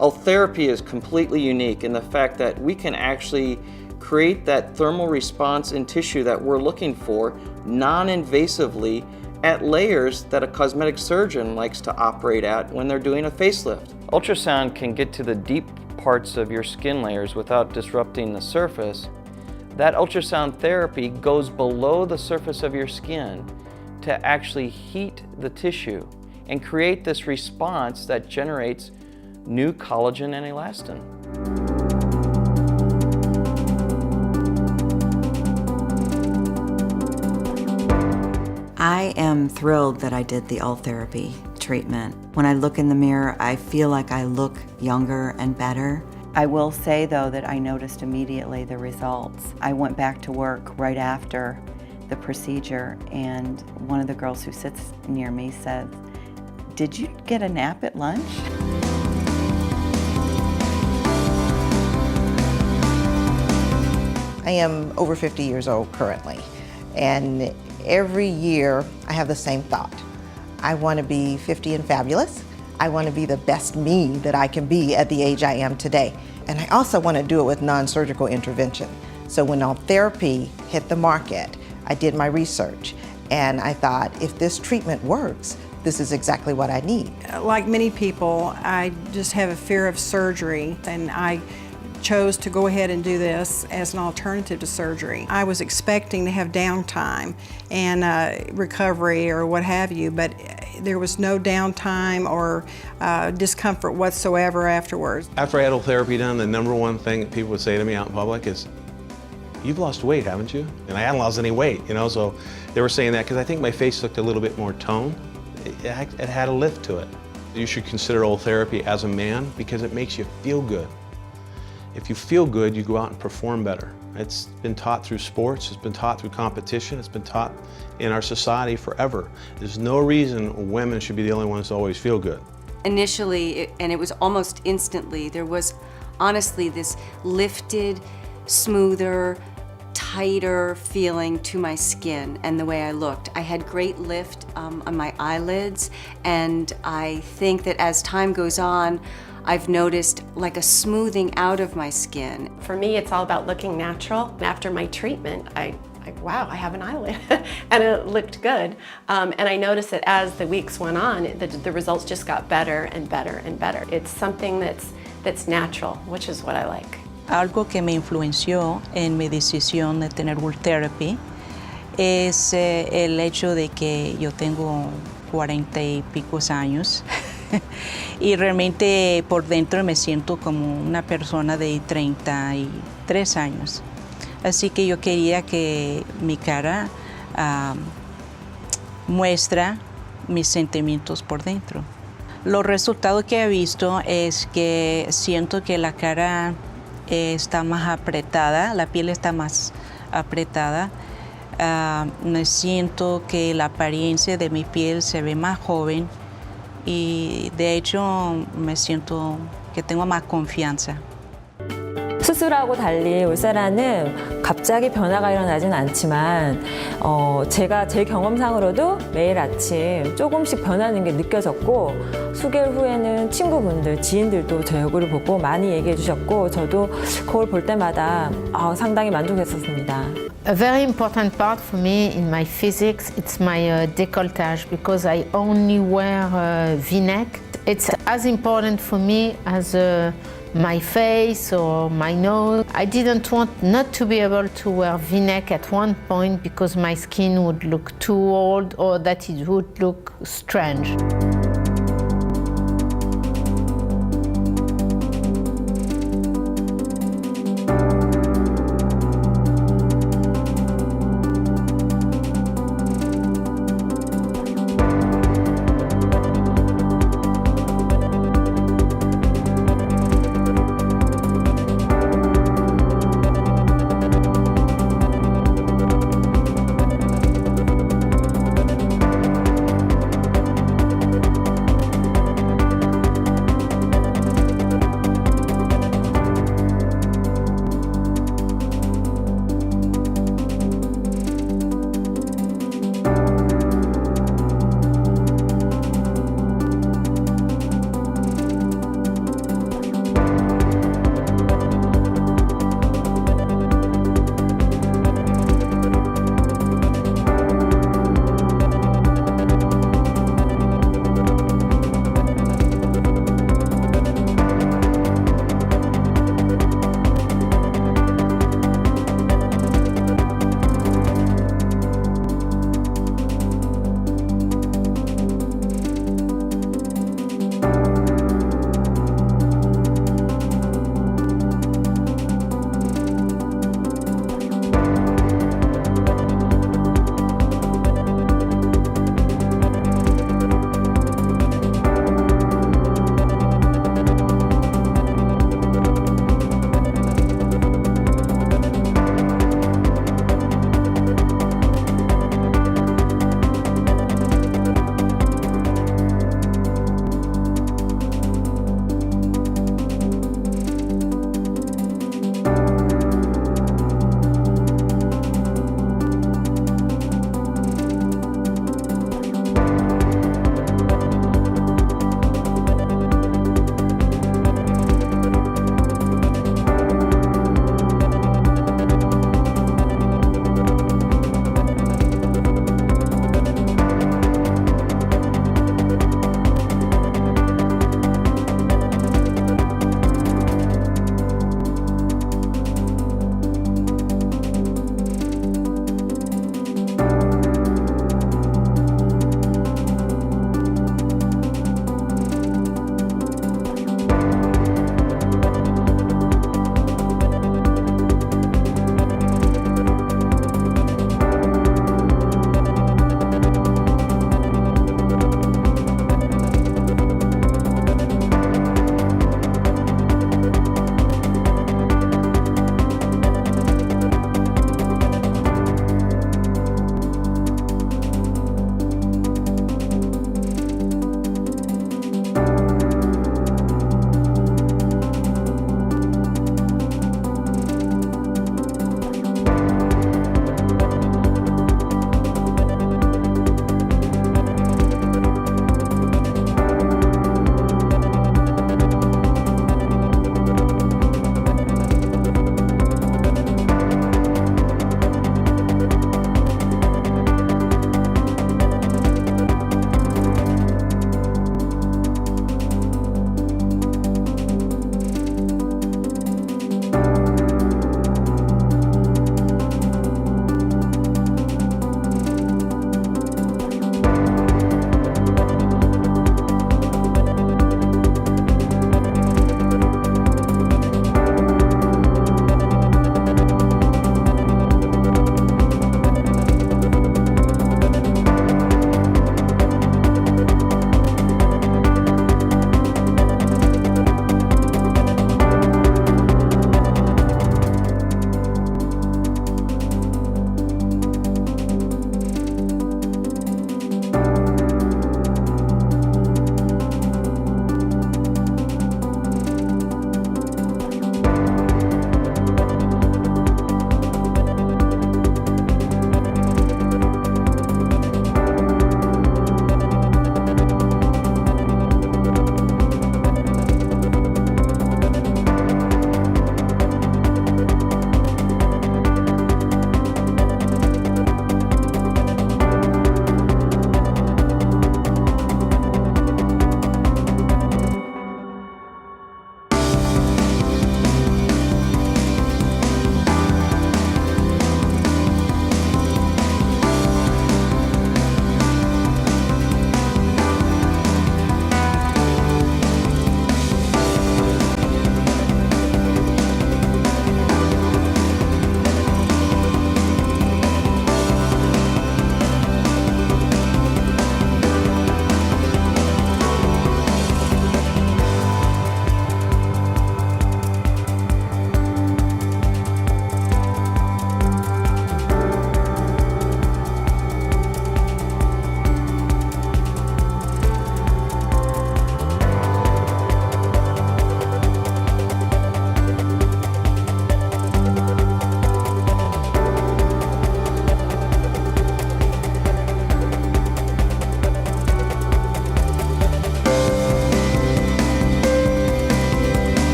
Ultherapy is completely unique in the fact that we can actually create that thermal response in tissue that we're looking for non-invasively at layers that a cosmetic surgeon likes to operate at when they're doing a facelift. Ultrasound can get to the deep parts of your skin layers without disrupting the surface. That ultrasound therapy goes below the surface of your skin to actually heat the tissue and create this response that generates new collagen and elastin. I am thrilled that I did the Ultherapy treatment. When I look in the mirror, I feel like I look younger and better. I will say though that I noticed immediately the results. I went back to work right after the procedure, and one of the girls who sits near me said, "Did you get a nap at lunch?" I am over 50 years old currently, and every year I have the same thought. I want to be 50 and fabulous. I want to be the best me that I can be at the age I am today. And I also want to do it with non-surgical intervention. So when Ultherapy hit the market, I did my research, and I thought, if this treatment works, this is exactly what I need. Like many people, I just have a fear of surgery, and I chose to go ahead and do this as an alternative to surgery. I was expecting to have downtime and recovery or what have you, but there was no downtime or discomfort whatsoever afterwards. After I had Ultherapy done, the number one thing that people would say to me out in public is, "You've lost weight, haven't you?" And I hadn't lost any weight, you know, so they were saying that because I think my face looked a little bit more toned. It had a lift to it. You should consider Ultherapy as a man because it makes you feel good. If you feel good, you go out and perform better. It's been taught through sports, it's been taught through competition, it's been taught in our society forever. There's no reason women should be the only ones to always feel good. Initially, and it was almost instantly, there was honestly this lifted, smoother, tighter feeling to my skin and the way I looked. I had great lift on my eyelids, and I think that as time goes on, I've noticed like a smoothing out of my skin. For me, it's all about looking natural. After my treatment, wow, I have an eyelid, and it looked good. And I noticed that as the weeks went on, the results just got better and better and better. It's something that's natural, which is what I like. Algo que me influenció en mi decisión de tener Ultherapy es el hecho de que yo tengo 40 y pico años. Y realmente por dentro me siento como una persona de 33 años. Así que yo quería que mi cara muestra mis sentimientos por dentro. Los resultados que he visto es que siento que la cara está más apretada, la piel está más apretada. Me siento que la apariencia de mi piel se ve más joven. Y de hecho me siento que tengo más confianza. 수술하고 달리 울사라는 갑자기 변화가 일어나진 않지만 제가 제 경험상으로도 매일 아침 조금씩 변하는 게 느껴졌고, 수개월 후에는 친구분들, 지인들도 제 얼굴을 보고 많이 얘기해 주셨고, 저도 거울 볼 때마다 상당히 만족했었습니다. A very important part for me in my physics, it's my décolletage, because I only wear V-neck. It's as important for me as my face or my nose. I didn't want not to be able to wear V-neck at one point because my skin would look too old or that it would look strange.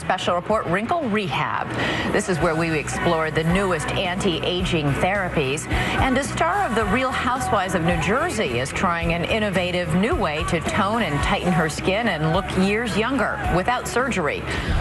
special report, Wrinkle Rehab. This is where we explore the newest anti-aging therapies. And a star of the Real Housewives of New Jersey is trying an innovative new way to tone and tighten her skin and look years younger without surgery.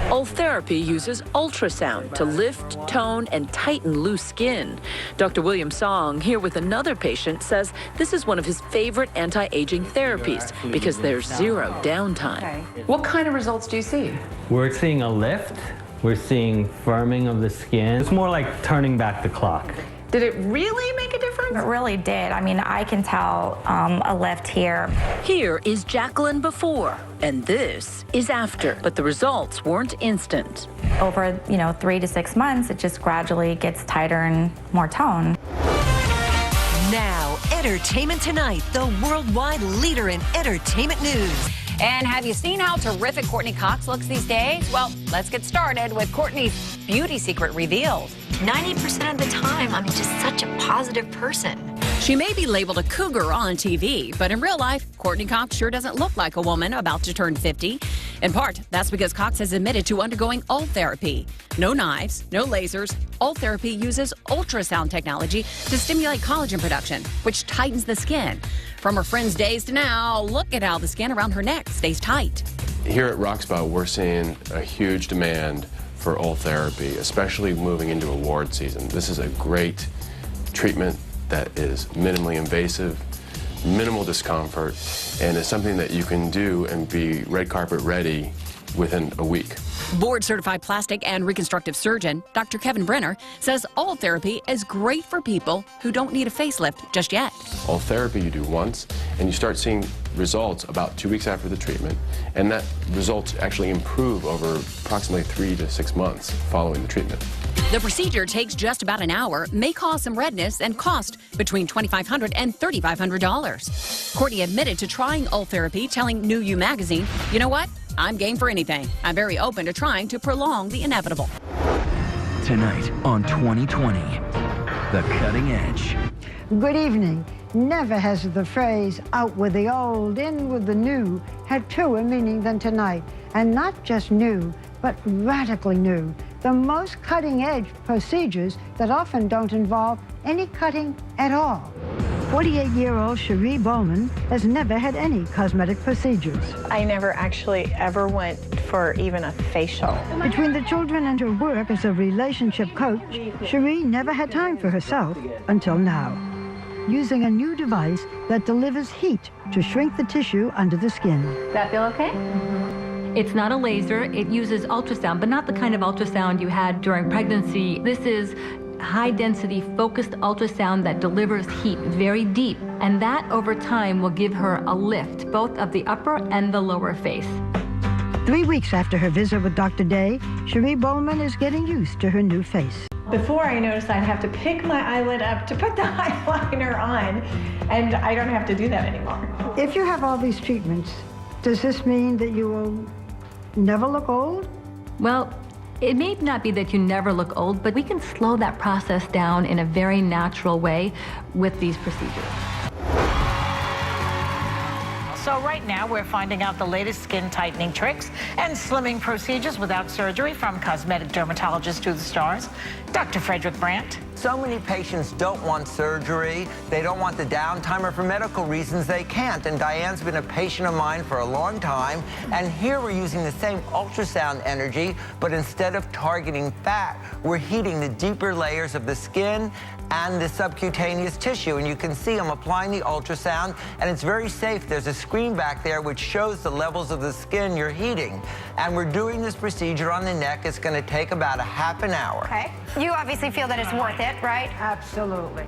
Ultherapy uses ultrasound to lift, tone, and tighten loose skin. Dr. William Song, here with another patient, says this is one of his favorite anti-aging therapies because there's zero downtime. What kind of results do you see? We're seeing a lift. We're seeing firming of the skin. It's more like turning back the clock. Did it really make a difference? It really did. I mean, I can tell a lift here. Here is Jacqueline before, and this is after. But the results weren't instant. Over, 3 to 6 months, it just gradually gets tighter and more toned. Now, Entertainment Tonight, the worldwide leader in entertainment news. And have you seen how terrific Courtney Cox looks these days? Well, let's get started with Courtney's beauty secret revealed. 90% of the time, I'm just such a positive person. She may be labeled a cougar on TV, but in real life, Courtney Cox sure doesn't look like a woman about to turn 50. In part, that's because Cox has admitted to undergoing Ultherapy. No knives, no lasers. Ultherapy uses ultrasound technology to stimulate collagen production, which tightens the skin. From her friend's days to now, look at how the skin around her neck stays tight. Here at Roxpo, we're seeing a huge demand for Ultherapy, especially moving into award season. This is a great treatment that is minimally invasive, minimal discomfort, and is something that you can do and be red carpet ready within a week. Board-certified plastic and reconstructive surgeon Dr. Kevin Brenner says Ultherapy is great for people who don't need a facelift just yet. Ultherapy you do once, and you start seeing results about 2 weeks after the treatment, and that results actually improve over approximately 3 to 6 months following the treatment. The procedure takes just about an hour, may cause some redness, and cost between $2,500 and $3,500. Courtney admitted to trying Ultherapy, telling New You magazine, "You know what? I'm game for anything. I'm very open to trying to prolong the inevitable." Tonight on 2020, The Cutting Edge. Good evening. Never has the phrase out with the old, in with the new had truer meaning than tonight. And not just new, but radically new. The most cutting-edge procedures that often don't involve any cutting at all. 48-year-old Cherie Bowman has never had any cosmetic procedures. I never actually ever went for even a facial. Between the children and her work as a relationship coach, Cherie never had time for herself until now. Using a new device that delivers heat to shrink the tissue under the skin. That feel okay? It's not a laser. It uses ultrasound, but not the kind of ultrasound you had during pregnancy. This is high-density focused ultrasound that delivers heat very deep, and that over time will give her a lift, both of the upper and the lower face. 3 weeks after her visit with Dr. Day, Cherie Bowman is getting used to her new face. Before I noticed I'd have to pick my eyelid up to put the eyeliner on, and I don't have to do that anymore. If you have all these treatments, does this mean that you will never look old? Well, it may not be that you never look old, but we can slow that process down in a very natural way with these procedures. So right now we're finding out the latest skin tightening tricks and slimming procedures without surgery from cosmetic dermatologist to the stars, Dr. Frederick Brandt. So many patients don't want surgery, they don't want the downtime, or for medical reasons they can't. And Diane's been a patient of mine for a long time, and here we're using the same ultrasound energy, but instead of targeting fat, we're heating the deeper layers of the skin and the subcutaneous tissue. And you can see I'm applying the ultrasound, and it's very safe. There's a screen back there which shows the levels of the skin you're heating. And we're doing this procedure on the neck. It's gonna take about a half an hour. Okay. You obviously feel that it's worth it, right? Absolutely.